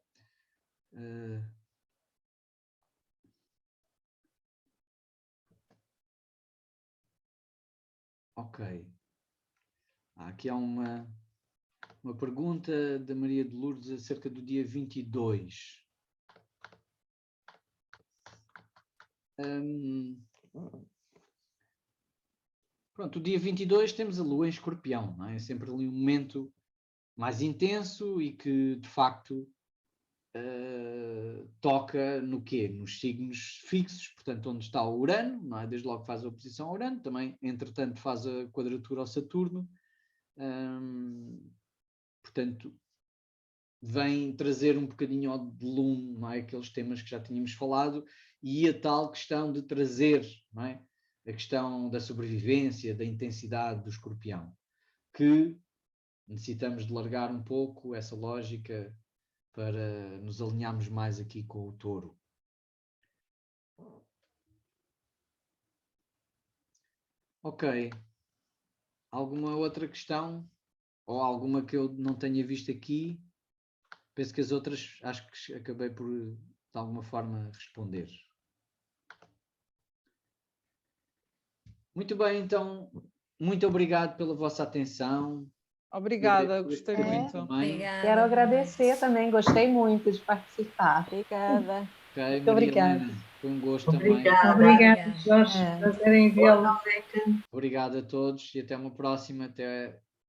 Ok. Aqui há uma pergunta da Maria de Lourdes acerca do dia 22. Pronto, o dia 22 temos a Lua em Escorpião, não é? É sempre ali um momento mais intenso e que, de facto, toca no quê? Nos signos fixos, portanto, onde está o Urano, não é? Desde logo faz a oposição ao Urano, também, entretanto, faz a quadratura ao Saturno. Portanto, vem trazer um bocadinho ao de lume, não é? Aqueles temas que já tínhamos falado, e a tal questão de trazer, não é? A questão da sobrevivência, da intensidade do Escorpião, que necessitamos de largar um pouco essa lógica para nos alinharmos mais aqui com o Touro. Ok. Alguma outra questão? Ou alguma que eu não tenha visto aqui? Penso que as outras, acho que acabei por, de alguma forma, responder. Muito bem, então, muito obrigado pela vossa atenção. Obrigada, gostei muito. Quero agradecer também, gostei muito de participar. Obrigada. Ok, Muito Maria obrigada. Helena, foi um gosto Obrigada. também. Obrigada, Jorge. Prazer em vê-lo. Obrigado a todos e até uma próxima,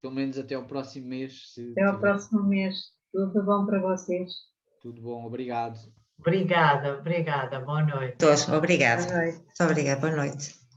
pelo menos até o próximo mês. Até ao próximo mês. Tudo bom para vocês. Tudo bom, obrigado. Obrigada. Boa noite. Obrigada. Boa noite. Muito obrigada. Boa noite.